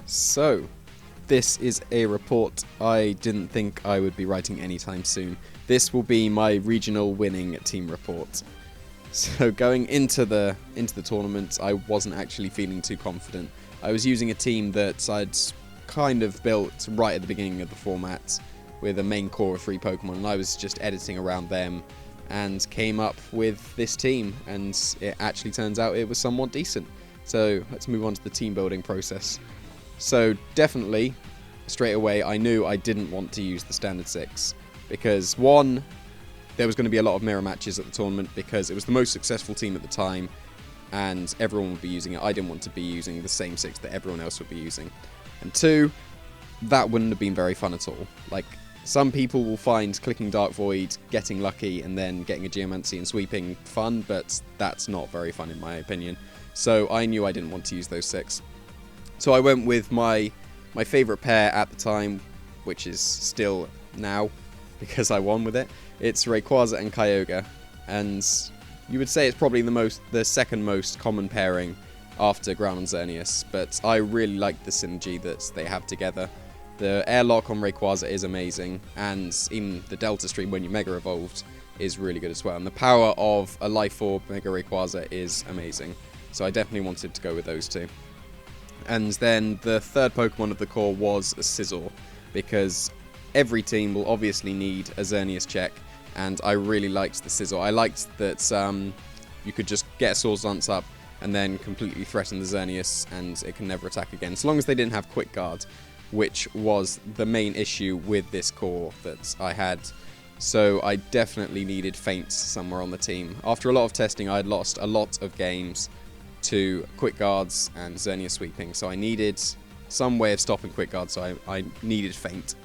So, this is a report I didn't think I would be writing anytime soon. This will be my regional winning team report. So going into the tournament, I wasn't actually feeling too confident. I was using a team that I'd kind of built right at the beginning of the format with a main core of 3 Pokemon, and I was just editing around them and came up with this team, and it actually turns out it was somewhat decent. So let's move on to the team building process. So definitely, straight away, I knew I didn't want to use the standard 6 because, one, there was going to be a lot of mirror matches at the tournament because it was the most successful team at the time and everyone would be using it. I didn't want to be using the same 6 that everyone else would be using. And 2, that wouldn't have been very fun at all. Like, some people will find clicking Dark Void, getting lucky, and then getting a Geomancy and sweeping fun, but that's not very fun in my opinion. So I knew I didn't want to use those 6. So I went with my favourite pair at the time, which is still now, because I won with it. It's Rayquaza and Kyogre, and you would say it's probably the second most common pairing after Ground and Xerneas, but I really like the synergy that they have together. The airlock on Rayquaza is amazing, and even the Delta Stream when you Mega Evolved is really good as well. And the power of a Life Orb Mega Rayquaza is amazing, so I definitely wanted to go with those two. And then the third Pokemon of the core was a Sizzle, because every team will obviously need a Xerneas check, and I really liked the Sizzle. I liked that you could just get a Swords Dance up and then completely threaten the Xerneas, and it can never attack again, as long as they didn't have Quick Guard, which was the main issue with this core that I had. So I definitely needed Feint somewhere on the team. After a lot of testing, I had lost a lot of games to Quick Guards and Xerneas sweeping, so I needed some way of stopping Quick Guard, so I needed Feint.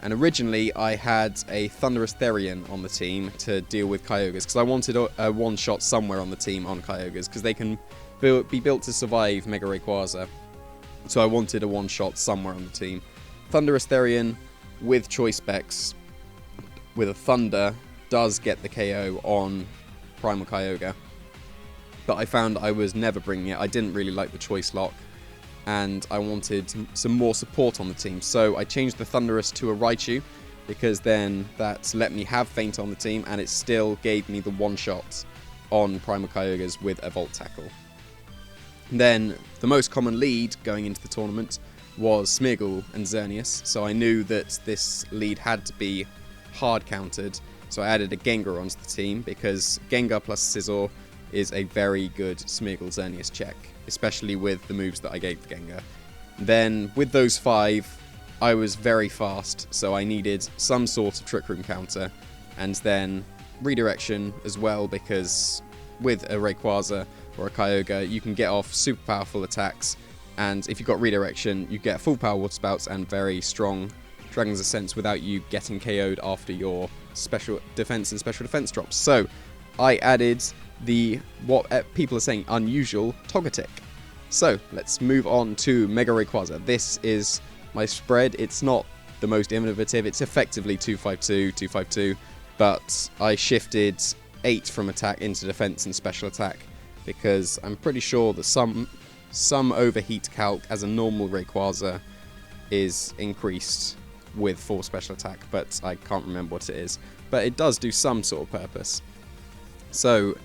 And originally I had a Thunderous Therian on the team to deal with Kyogres, because I wanted a one-shot somewhere on the team on Kyogres, because they can be built to survive Mega Rayquaza. So I wanted a one-shot somewhere on the team. Thunderous Therian with Choice Specs with a Thunder does get the KO on Primal Kyogre, but I found I was never bringing it. I didn't really like the Choice Lock, and I wanted some more support on the team. So I changed the Thunderous to a Raichu, because then that let me have Feint on the team, and it still gave me the one-shot on Primal Kyogres with a Volt Tackle. Then the most common lead going into the tournament was Smeargle and Xerneas, so I knew that this lead had to be hard countered, so I added a Gengar onto the team, because Gengar plus Sizzle is a very good Smeargle Xerneas check, especially with the moves that I gave the Gengar. Then with those 5, I was very fast, so I needed some sort of Trick Room counter, and then Redirection as well, because with a Rayquaza or a Kyogre, you can get off super powerful attacks, and if you've got Redirection, you get full power Water Spouts and very strong Dragon's Ascent without you getting KO'd after your special defense and special defense drops. So I added the, what people are saying, unusual Togetic. So let's move on to Mega Rayquaza. This is my spread. It's not the most innovative. It's effectively 252, 252, but I shifted 8 from attack into defense and special attack, because I'm pretty sure that some overheat calc as a normal Rayquaza is increased with 4 special attack, but I can't remember what it is. But it does do some sort of purpose. So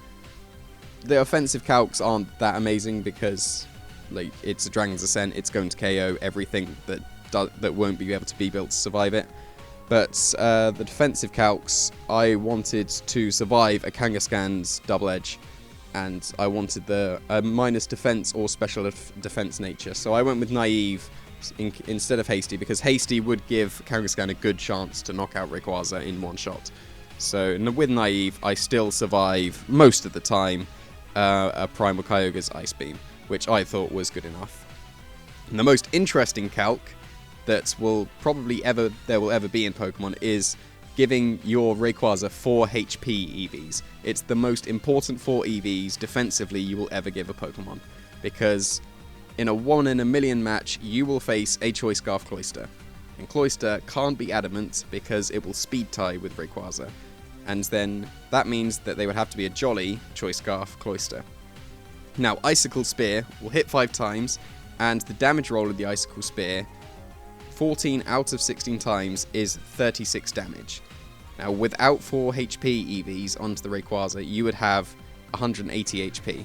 the offensive calcs aren't that amazing, because like it's a Dragon's Ascent, it's going to KO everything that won't be able to be built to survive it. But the defensive calcs, I wanted to survive a Kangaskhan's Double Edge, and I wanted the minus defense or special defense nature. So I went with Naive instead of Hasty, because Hasty would give Kangaskhan a good chance to knock out Rayquaza in one shot. So with Naive, I still survive most of the time a Primal Kyogre's Ice Beam, which I thought was good enough. And the most interesting calc that there will ever be in Pokemon is giving your Rayquaza 4 HP EVs. It's the most important 4 EVs defensively you will ever give a Pokemon, because in a 1 in a million match you will face a Choice Scarf Cloyster, and Cloyster can't be adamant because it will speed tie with Rayquaza, and then that means that they would have to be a Jolly Choice Scarf Cloyster. Now Icicle Spear will hit 5 times, and the damage roll of the Icicle Spear, 14 out of 16 times, is 36 damage. Now, without 4 HP EVs onto the Rayquaza, you would have 180 HP.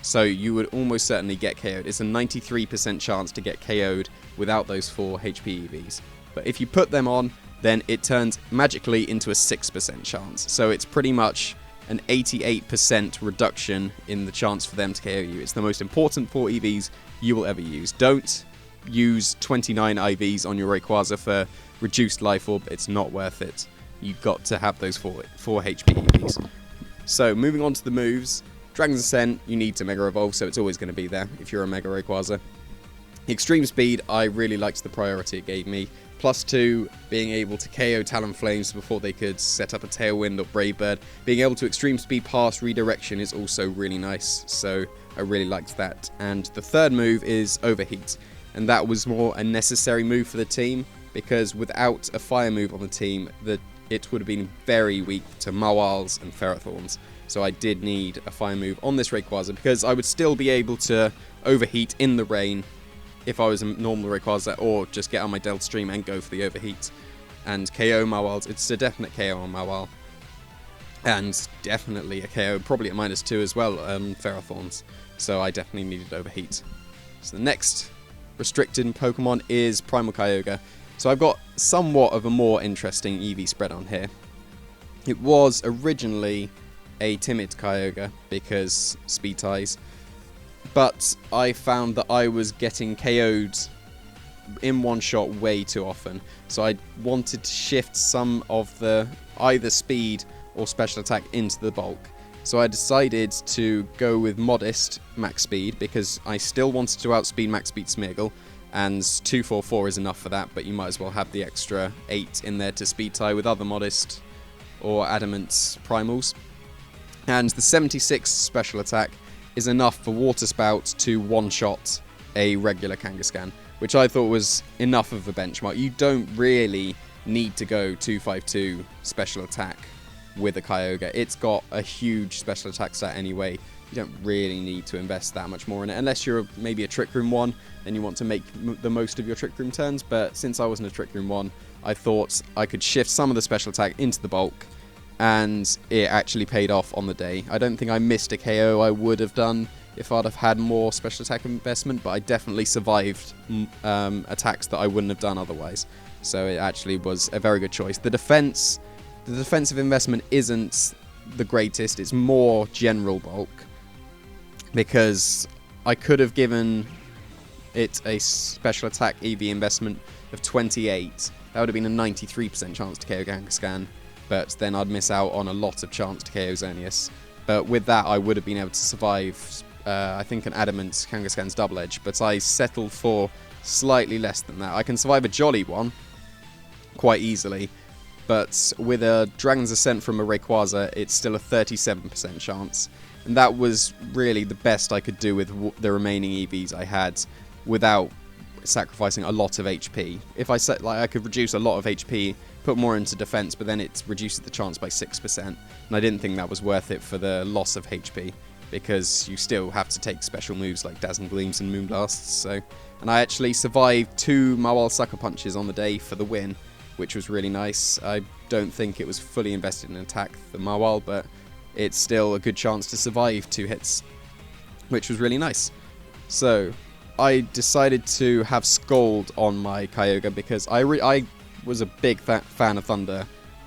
So you would almost certainly get KO'd. It's a 93% chance to get KO'd without those 4 HP EVs. But if you put them on, then it turns magically into a 6% chance. So it's pretty much an 88% reduction in the chance for them to KO you. It's the most important 4 EVs you will ever use. Don't use 29 IVs on your Rayquaza for reduced life orb. It's not worth it. You've got to have those 4 HP EVs. So moving on to the moves. Dragon's Ascent, you need to Mega Evolve, so it's always going to be there if you're a Mega Rayquaza. Extreme Speed, I really liked the priority it gave me. +2, being able to KO Talonflames before they could set up a Tailwind or Brave Bird. Being able to Extreme Speed past Redirection is also really nice, so I really liked that. And the third move is Overheat, and that was more a necessary move for the team, because without a fire move on the team, it would have been very weak to Mawals and Ferrothorns. So I did need a fire move on this Rayquaza, because I would still be able to Overheat in the rain if I was a normal Rayquaza, or just get on my Delta Stream and go for the Overheat and KO Mawals. It's a definite KO on Mawal, and definitely a KO, probably at -2 as well, Ferrothorns. So I definitely needed Overheat. So the next restricted Pokemon is Primal Kyogre. So I've got somewhat of a more interesting EV spread on here. It was originally a timid Kyogre because speed ties, but I found that I was getting KO'd in one shot way too often, so I wanted to shift some of the either speed or special attack into the bulk. So I decided to go with modest max speed, because I still wanted to outspeed max speed Smeargle, and 244 is enough for that, but you might as well have the extra 8 in there to speed tie with other modest or adamant primals. And the 76 special attack is enough for Water Spout to one-shot a regular Kangaskhan, which I thought was enough of a benchmark. You don't really need to go 252 special attack with a Kyogre. It's got a huge special attack stat anyway. You don't really need to invest that much more in it, unless you're maybe a Trick Room 1 and you want to make the most of your Trick Room turns. But since I wasn't a Trick Room 1, I thought I could shift some of the special attack into the bulk, and it actually paid off on the day. I don't think I missed a KO I would have done if I'd have had more special attack investment, but I definitely survived attacks that I wouldn't have done otherwise. So it actually was a very good choice. The defensive investment isn't the greatest. It's more general bulk, because I could have given it a special attack EV investment of 28. That would have been a 93% chance to KO Kangaskhan, but then I'd miss out on a lot of chance to KO Xerneas. But with that, I would have been able to survive, I think, an Adamant Kangaskhan's Double Edge, but I settled for slightly less than that. I can survive a Jolly one quite easily, but with a Dragon's Ascent from a Rayquaza, it's still a 37% chance. And that was really the best I could do with the remaining EVs I had without sacrificing a lot of HP. If I set, I could reduce a lot of HP, put more into defense, but then it reduces the chance by 6%. And I didn't think that was worth it for the loss of HP, because you still have to take special moves like Dazzling Gleams and Moonblasts. So, and I actually survived 2 Mawile Sucker Punches on the day for the win, which was really nice. I don't think it was fully invested in attack, the Mawile, but it's still a good chance to survive 2 hits, which was really nice. So I decided to have Scold on my Kyogre, because I was a big fan of Thunder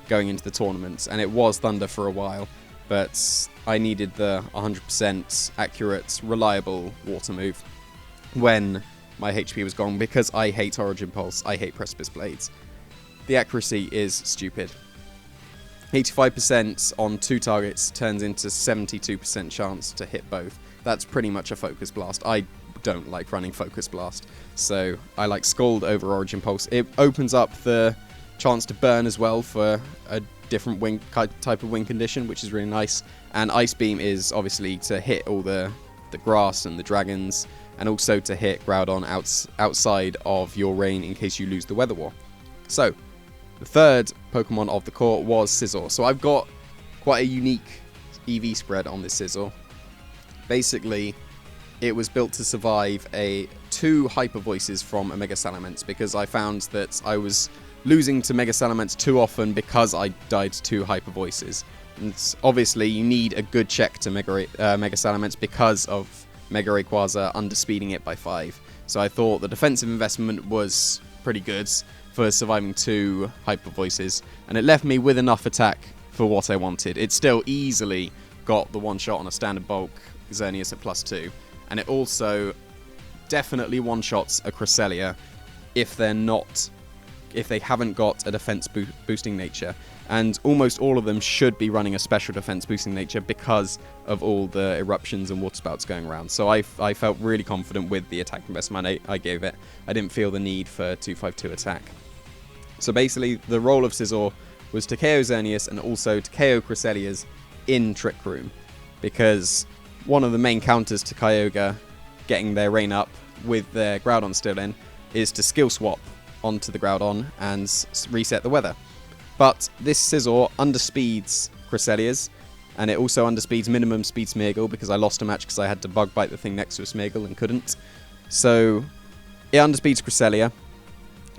going into the tournaments, and it was Thunder for a while, but I needed the 100% accurate, reliable water move when my HP was gone, because I hate Origin Pulse, I hate Precipice Blades. The accuracy is stupid. 85% on 2 targets turns into 72% chance to hit both. That's pretty much a Focus Blast. I don't like running Focus Blast, so I like Scald over Origin Pulse. It opens up the chance to burn as well for a different type of wing condition, which is really nice. And Ice Beam is obviously to hit all the grass and the dragons, and also to hit Groudon outside of your rain in case you lose the Weather War. So the third Pokemon of the court was Sizzle. So I've got quite a unique EV spread on this Sizzle. Basically, it was built to survive a 2 Hyper Voices from a Mega Salamence because I found that I was losing to Mega Salamence too often because I died to Hyper Voices. And obviously, you need a good check to Mega Salamence because of Mega Rayquaza underspeeding it by 5. So I thought the defensive investment was pretty good for surviving 2 Hyper Voices, and it left me with enough attack for what I wanted. It still easily got the one-shot on a standard bulk Xerneas at +2, and it also definitely one-shots a Cresselia if they haven't got a defense boosting nature, and almost all of them should be running a special defense boosting nature because of all the eruptions and water spouts going around. So I felt really confident with the attack investment I gave it. I didn't feel the need for 252 attack. So basically the role of Sizzle was to KO Xerneas and also to KO Cresselias in Trick Room, because one of the main counters to Kyogre getting their rain up with their Groudon still in is to skill swap onto the Groudon and reset the weather. But this Sizzle underspeeds Cresselias, and it also underspeeds minimum speed Smeargle because I lost a match because I had to bug bite the thing next to a Smeargle and couldn't. So it underspeeds Cresselia,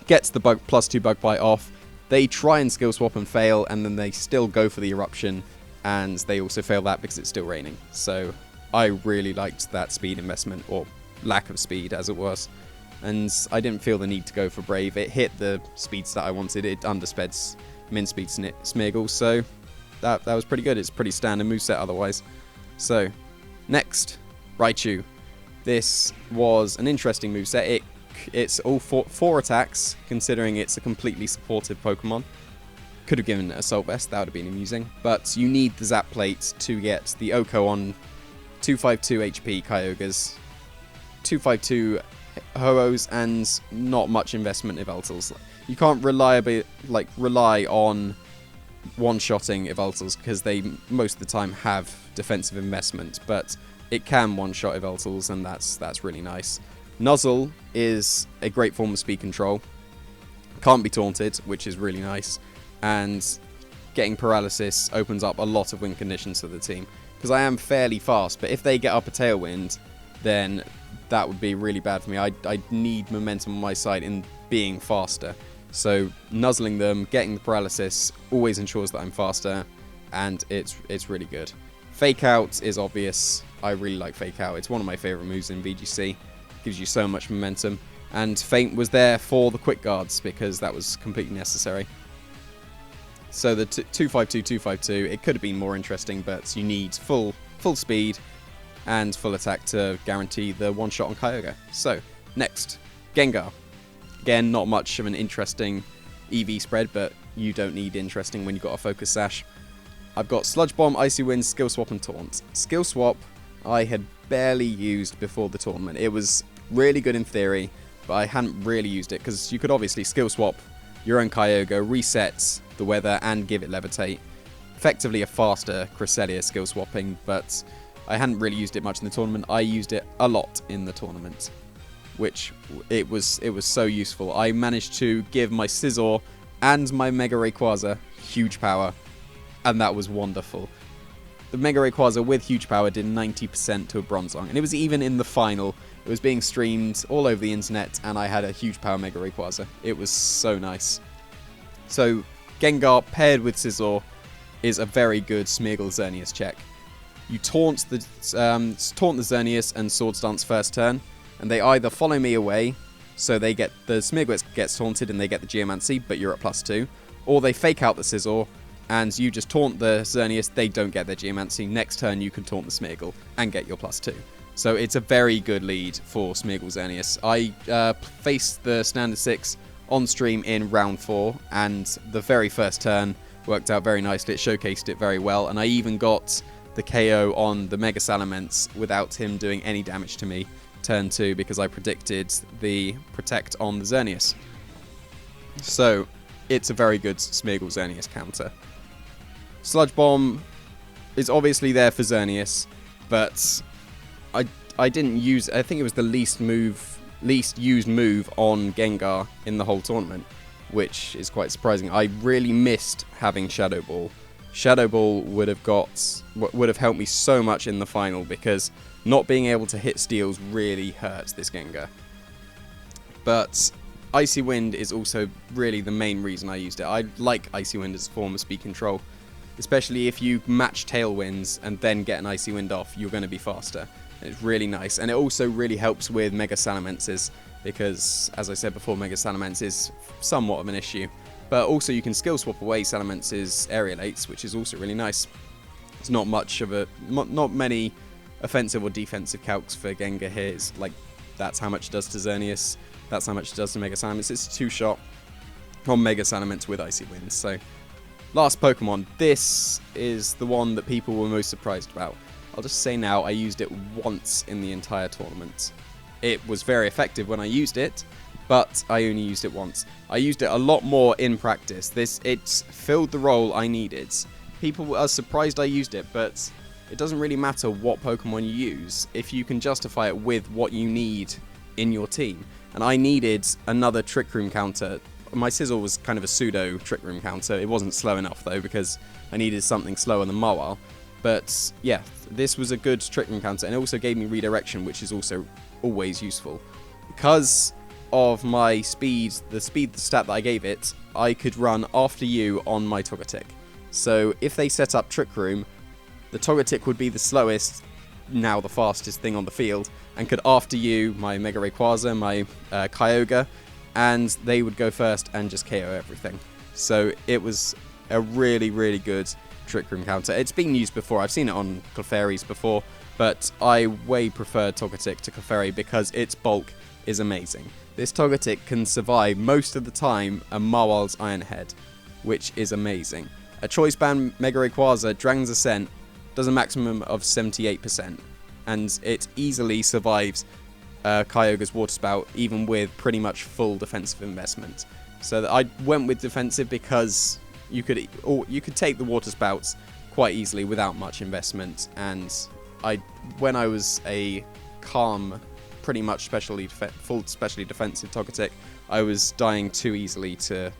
gets the +2 bug bite off. They try and skill swap and fail, and then they still go for the eruption, and they also fail that because it's still raining. So I really liked that speed investment, or lack of speed as it was. And I didn't feel the need to go for Brave. It hit the speed stat I wanted. It underspeds min speed Smeargle, so that was pretty good. It's pretty standard moveset otherwise. So, next, Raichu. This was an interesting moveset. It's all 4 attacks, considering it's a completely supportive Pokemon. Could have given it Assault Vest, that would have been amusing. But you need the Zap Plate to get the Oko on 252 HP Kyogres, 252 Ho-Ohs, and not much investment Yveltals. You can't rely on one-shotting Yveltals because they most of the time have defensive investment, but it can one-shot Yveltals, and that's really nice. Nuzzle is a great form of speed control. Can't be taunted, which is really nice, and getting Paralysis opens up a lot of win conditions for the team, because I am fairly fast, but if they get up a Tailwind, then that would be really bad for me. I need momentum on my side in being faster. So nuzzling them, getting the Paralysis, always ensures that I'm faster, and it's really good. Fake Out is obvious. I really like Fake Out. It's one of my favourite moves in VGC. Gives you so much momentum. And Feint was there for the Quick Guards, because that was completely necessary. So the 252, it could have been more interesting, but you need full speed and full attack to guarantee the one-shot on Kyogre. So, next, Gengar. Again, not much of an interesting EV spread, but you don't need interesting when you've got a Focus Sash. I've got Sludge Bomb, Icy Wind, Skill Swap, and Taunt. Skill Swap, I had barely used before the tournament. It was really good in theory, but I hadn't really used it, because you could obviously Skill Swap your own Kyogre, reset the weather, and give it Levitate. Effectively a faster Cresselia skill swapping, but I hadn't really used it much in the tournament. I used it a lot in the tournament, which it was so useful. I managed to give my Scizor and my Mega Rayquaza huge power, and that was wonderful. The Mega Rayquaza with huge power did 90% to a Bronzong, and it was even in the final. It was being streamed all over the internet, and I had a huge power Mega Rayquaza. It was so nice. So Gengar paired with Scizor is a very good Smeargle Xerneas check. You taunt the Xerneas and Swords Dance first turn, and they either follow me away, so they get the Smeargle gets taunted and they get the Geomancy, but you're at +2, or they fake out the Scizor, and you just taunt the Xerneas, they don't get their Geomancy. Next turn you can taunt the Smeargle and get your +2. So it's a very good lead for Smeargle Xerneas. I faced the Standard 6 on stream in round 4, and the very first turn worked out very nicely. It showcased it very well, and I even got the KO on the Mega Salamence without him doing any damage to me turn 2, because I predicted the Protect on the Xerneas. So it's a very good Smeargle Xerneas counter. Sludge Bomb is obviously there for Xerneas, but I didn't use. I think it was the least used move on Gengar in the whole tournament, which is quite surprising. I really missed having Shadow Ball. Shadow Ball would have helped me so much in the final, because not being able to hit steals really hurt this Gengar. But Icy Wind is also really the main reason I used it. I like Icy Wind as a form of speed control, especially if you match Tailwinds and then get an Icy Wind off, you're going to be faster. And it's really nice, and it also really helps with Mega Salamences, because, as I said before, Mega Salamence is somewhat of an issue. But also you can skill swap away Salamence's Aerialates, which is also really nice. It's not many offensive or defensive calcs for Gengar here. It's like, that's how much it does to Xerneas, that's how much it does to Mega Salamence. It's a 2-shot on Mega Salamence with Icy Wind. So, last Pokemon. This is the one that people were most surprised about. I'll just say now, I used it once in the entire tournament. It was very effective when I used it, but I only used it once. I used it a lot more in practice. It's filled the role I needed. People are surprised I used it, but it doesn't really matter what Pokemon you use if you can justify it with what you need in your team. And I needed another Trick Room counter. My Sizzle was kind of a pseudo Trick Room counter. It wasn't slow enough though, because I needed something slower than Mawile. But yeah, this was a good Trick Room counter, and it also gave me redirection, which is also always useful. Because of my speed, the stat that I gave it, I could run after you on my Togetic. So if they set up Trick Room, the Togetic would be the slowest, now the fastest thing on the field, and could after you my Mega Rayquaza, my Kyogre, and they would go first and just KO everything. So it was a really, really good Trick Room counter. It's been used before. I've seen it on Clefairies before, but I way prefer Togetic to Clefairy because its bulk is amazing. This Togetic can survive most of the time a Mawile's Iron Head, which is amazing. A Choice Band Mega Rayquaza Dragon's Ascent does a maximum of 78%, and it easily survives Kyogre's Water Spout, even with pretty much full defensive investment. So that I went with defensive because you could take the Water Spouts quite easily without much investment, and when I was a calm, pretty much full specially defensive Togetic, I was dying too easily to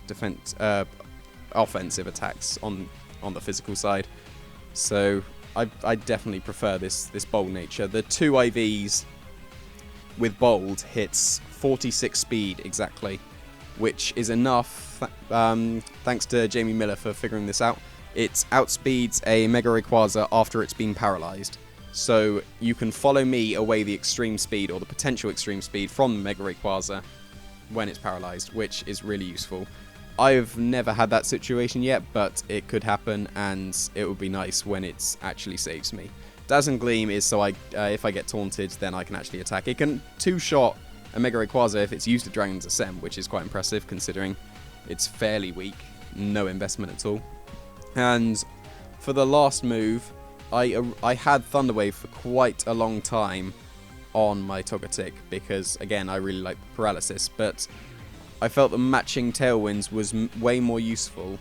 offensive attacks on the physical side. So I definitely prefer this bold nature. The 2 IVs with bold hits 46 speed exactly, which is enough. Thanks to Jamie Miller for figuring this out. It outspeeds a Mega Rayquaza after it's been paralyzed. So you can follow me away the extreme speed, or the potential extreme speed, from the Mega Rayquaza when it's paralyzed, which is really useful. I've never had that situation yet, but it could happen, and it would be nice when it actually saves me. Dazzling Gleam is so if I get taunted, then I can actually attack. It can 2-shot a Mega Rayquaza if it's used a Dragon's Ascent, which is quite impressive considering it's fairly weak, no investment at all. And for the last move, I had Thunder Wave for quite a long time on my Togetic because, again, I really like paralysis, but I felt that matching Tailwinds was way more useful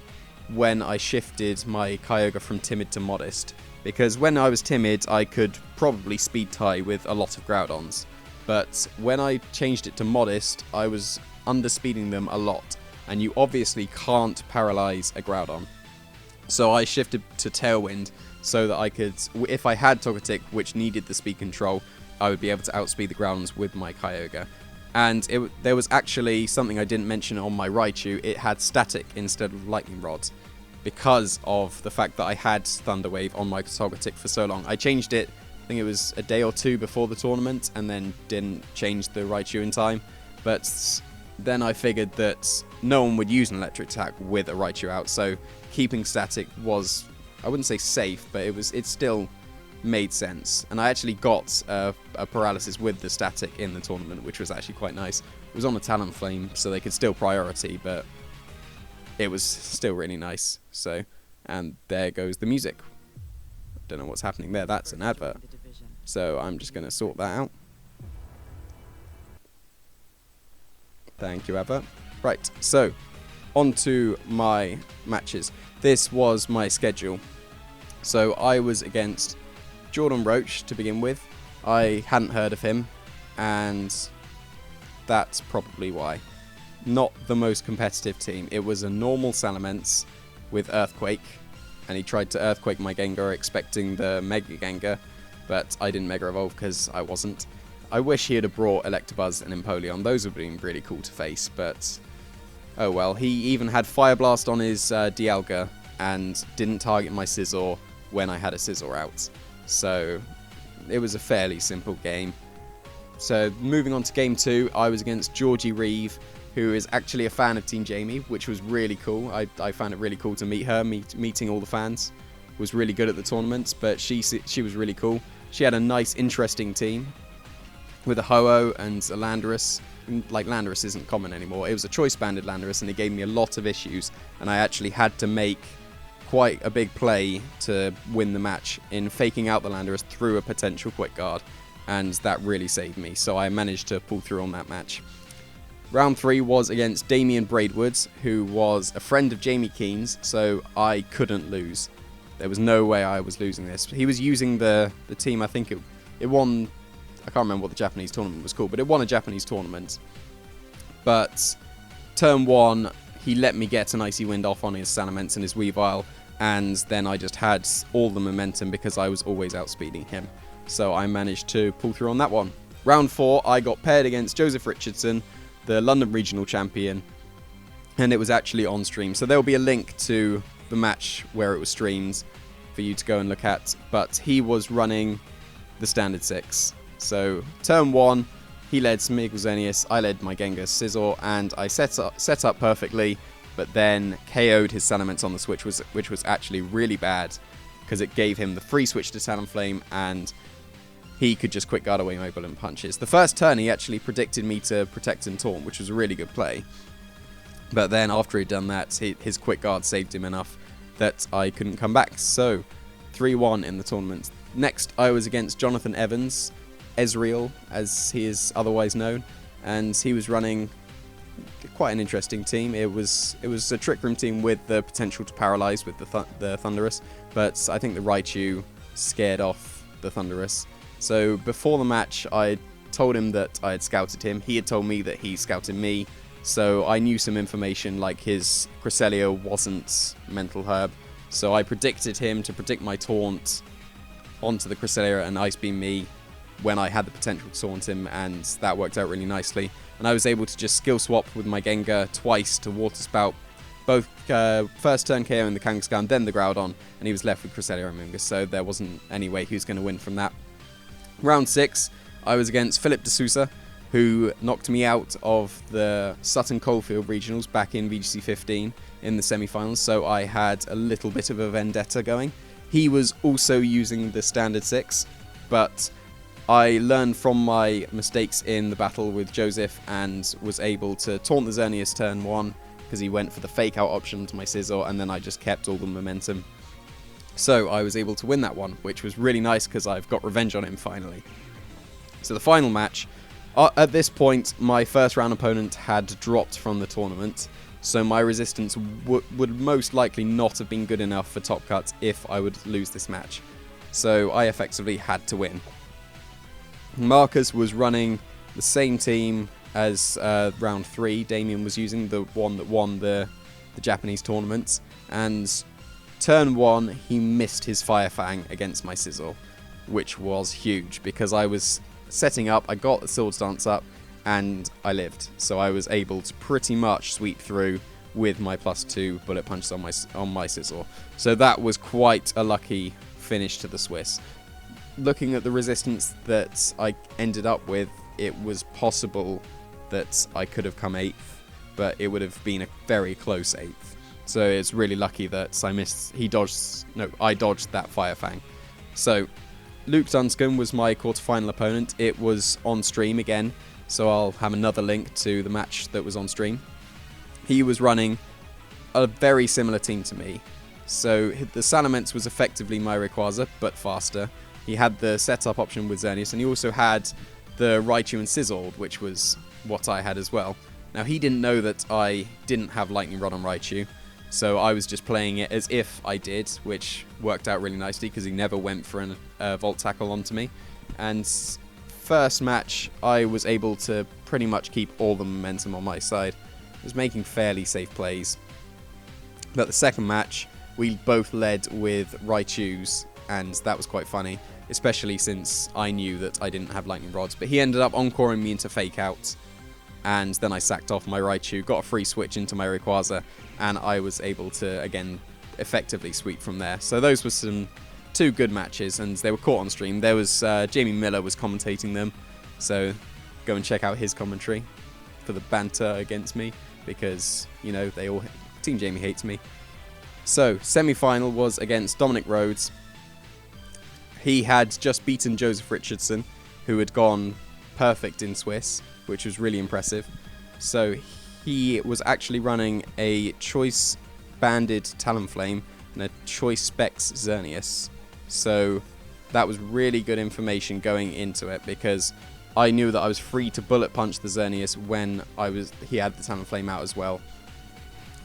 when I shifted my Kyogre from Timid to Modest, because when I was Timid, I could probably speed tie with a lot of Groudons, but when I changed it to Modest, I was underspeeding them a lot, and you obviously can't paralyze a Groudon. So I shifted to Tailwind so that I could, if I had Togetic which needed the speed control, I would be able to outspeed the Groudons with my Kyogre. And there was actually something I didn't mention on my Raichu. It had Static instead of Lightning Rod, because of the fact that I had Thunder Wave on my Togetic for so long. I changed it, I think it was a day or two before the tournament, and then didn't change the Raichu in time. But then I figured that no one would use an electric attack with a Raichu out, so keeping Static was, I wouldn't say safe, but it still made sense. And I actually got a paralysis with the Static in the tournament, which was actually quite nice. It was on a Talonflame, so they could still priority, but it was still really nice. So, and there goes the music. I don't know what's happening there. That's an advert. So I'm just going to sort that out. Thank you, advert. Right, so on to my matches. This was my schedule. So I was against Jordan Roach to begin with. I hadn't heard of him, and that's probably why. Not the most competitive team. It was a normal Salamence with Earthquake, and he tried to Earthquake my Gengar expecting the Mega Gengar, but I didn't Mega Evolve because I wasn't. I wish he had brought Electabuzz and Empoleon. Those would have been really cool to face, but oh well. He even had Fire Blast on his Dialga and didn't target my Sizzle when I had a Sizzle out. So it was a fairly simple game. So moving on to game 2, I was against Georgie Reeve, who is actually a fan of Team Jamie, which was really cool. I found it really cool to meet her. Meeting all the fans was really good at the tournament, but she was really cool. She had a nice, interesting team with a Ho-Oh and a Landorus. Like, Landorus isn't common anymore. It was a choice-banded Landorus, and it gave me a lot of issues, and I actually had to make quite a big play to win the match in faking out the Landorus through a potential quick guard, and that really saved me, so I managed to pull through on that match. Round 3 was against Damian Braidwoods, who was a friend of Jamie Keen's, so I couldn't lose. There was no way I was losing this. He was using the team, I think it won, I can't remember what the Japanese tournament was called, but it won a Japanese tournament. But turn 1, he let me get an Icy Wind off on his Salamence and his Weavile, and then I just had all the momentum because I was always outspeeding him. So I managed to pull through on that one. Round 4, I got paired against Joseph Richardson, the London Regional Champion, and it was actually on stream. So there will be a link to the match where it was streamed for you to go and look at, but he was running the standard 6. So turn 1, he led Smeagol Xerneas, I led my Gengar Sizzle, and I set up perfectly, but then KO'd his Salamence on the switch, which was actually really bad, because it gave him the free switch to Talonflame, and he could just quick guard away my Bullet Punches. The first turn, he actually predicted me to Protect and Taunt, which was a really good play. But then after he'd done that, his quick guard saved him enough that I couldn't come back. So 3-1 in the tournament. Next, I was against Jonathan Evans, Ezreal, as he is otherwise known, and he was running quite an interesting team. It was a Trick Room team with the potential to paralyze with the Thundurus, but I think the Raichu scared off the Thundurus. So before the match, I told him that I had scouted him. He had told me that he scouted me, so I knew some information, like his Cresselia wasn't Mental Herb. So I predicted him to predict my taunt onto the Cresselia and Ice Beam me when I had the potential to taunt him, and that worked out really nicely. And I was able to just skill swap with my Gengar twice to Water Spout, both first turn KO in the Kangaskhan, then the Groudon, and he was left with Cresselia and Mungus, so there wasn't any way he was going to win from that. Round 6, I was against Philip D'Souza, who knocked me out of the Sutton Coldfield Regionals back in VGC 15 in the semi-finals, so I had a little bit of a vendetta going. He was also using the standard 6, but I learned from my mistakes in the battle with Joseph and was able to taunt the Xerneas turn 1 because he went for the fake out option to my Sizzle, and then I just kept all the momentum. So I was able to win that one, which was really nice because I've got revenge on him finally. So the final match, at this point my first round opponent had dropped from the tournament, so my resistance would most likely not have been good enough for top cut if I would lose this match. So I effectively had to win. Marcus was running the same team as round 3. Damien was using the one that won the Japanese tournament, and turn 1 he missed his Fire Fang against my Sizzle, which was huge because I was setting up, I got the Swords Dance up, and I lived. So I was able to pretty much sweep through with my +2 Bullet Punches on my Sizzle. So that was quite a lucky finish to the Swiss. Looking at the resistance that I ended up with, it was possible that I could have come 8th, but it would have been a very close 8th. So it's really lucky that I dodged that Fire Fang. So Luke Dunscombe was my quarterfinal opponent. It was on stream again, so I'll have another link to the match that was on stream. He was running a very similar team to me. So the Salamence was effectively my Rayquaza, but faster. He had the setup option with Xerneas, and he also had the Raichu and Sizzle, which was what I had as well. Now, he didn't know that I didn't have Lightning Rod on Raichu, so I was just playing it as if I did, which worked out really nicely because he never went for a Volt Tackle onto me. And first match, I was able to pretty much keep all the momentum on my side. I was making fairly safe plays. But the second match, we both led with Raichus, and that was quite funny. especially since I knew that I didn't have lightning rods. But he ended up encoring me into fake out, and then I sacked off my Raichu, got a free switch into my Rayquaza, and I was able to again effectively sweep from there. So those were two good matches, and they were caught on stream. There was Jamie Miller was commentating them, so go and check out his commentary for the banter against me, because you know Team Jamie hates me. So semi-final was against Dominic Rhodes. He had just beaten Joseph Richardson, who had gone perfect in Swiss, which was really impressive. So he was actually running a Choice Banded Talonflame and a Choice Specs Xerneas. So that was really good information going into it, because I knew that I was free to bullet punch the Xerneas when he had the Talonflame out as well.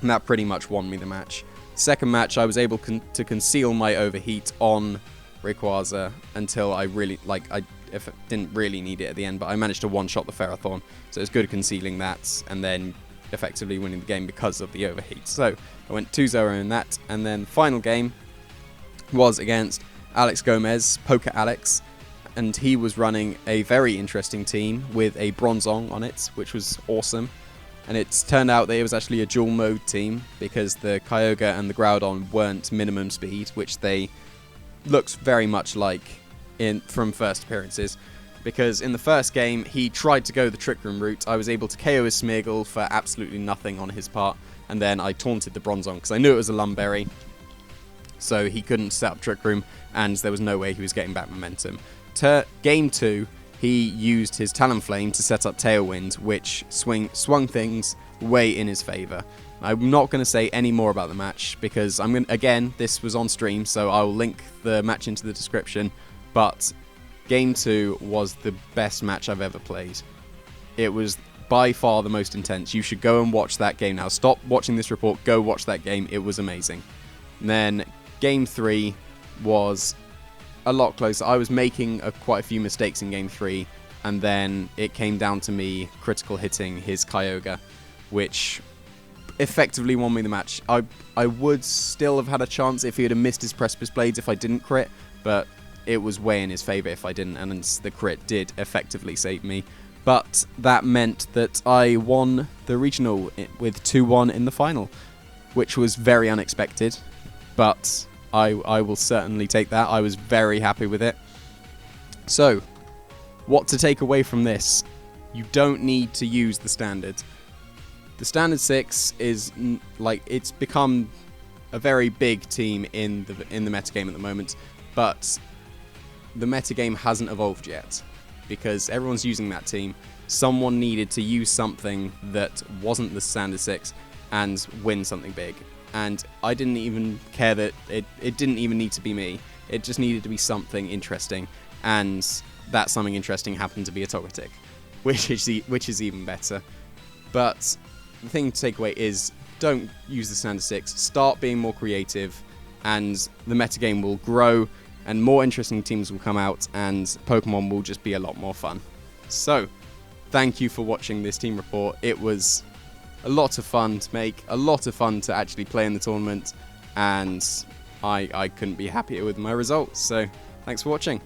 And that pretty much won me the match. Second match, I was able to conceal my overheat on Rayquaza until I didn't really need it at the end, but I managed to one-shot the Ferrothorn, so it was good concealing that and then effectively winning the game because of the overheat. So I went 2-0 in that, and then the final game was against Alex Gomez, Poker Alex, and he was running a very interesting team with a Bronzong on it, which was awesome. And it turned out that it was actually a dual mode team, because the Kyogre and the Groudon weren't minimum speed, which they looked very much like from first appearances. Because in the first game, he tried to go the Trick Room route. I was able to KO his Smeargle for absolutely nothing on his part, and then I taunted the Bronzong because I knew it was a Lumberry, so he couldn't set up Trick Room, and there was no way he was getting back momentum. Game 2, he used his Talonflame to set up Tailwind, which swung things way in his favour. I'm not going to say any more about the match, because again, this was on stream, so I'll link the match into the description, but Game 2 was the best match I've ever played. It was by far the most intense. You should go and watch that game now. Stop watching this report, go watch that game. It was amazing. And then Game 3 was a lot closer. I was making quite a few mistakes in Game 3, and then it came down to me critical hitting his Kyogre, which effectively won me the match. I would still have had a chance if he had missed his Precipice Blades if I didn't crit, but it was way in his favour if I didn't, and the crit did effectively save me. But that meant that I won the regional with 2-1 in the final, which was very unexpected, but I will certainly take that. I was very happy with it. So, what to take away from this? You don't need to use the standard. The standard 6 is it's become a very big team in the metagame at the moment, but the metagame hasn't evolved yet, because everyone's using that team. Someone needed to use something that wasn't the standard 6 and win something big. And I didn't even care that it didn't even need to be me. It just needed to be something interesting, and that something interesting happened to be a Togetic, which is even better. But the thing to take away is, don't use the standard 6. Start being more creative, and the metagame will grow, and more interesting teams will come out, and Pokemon will just be a lot more fun. So, thank you for watching this team report. It was a lot of fun to make, a lot of fun to actually play in the tournament, and I couldn't be happier with my results. So, thanks for watching.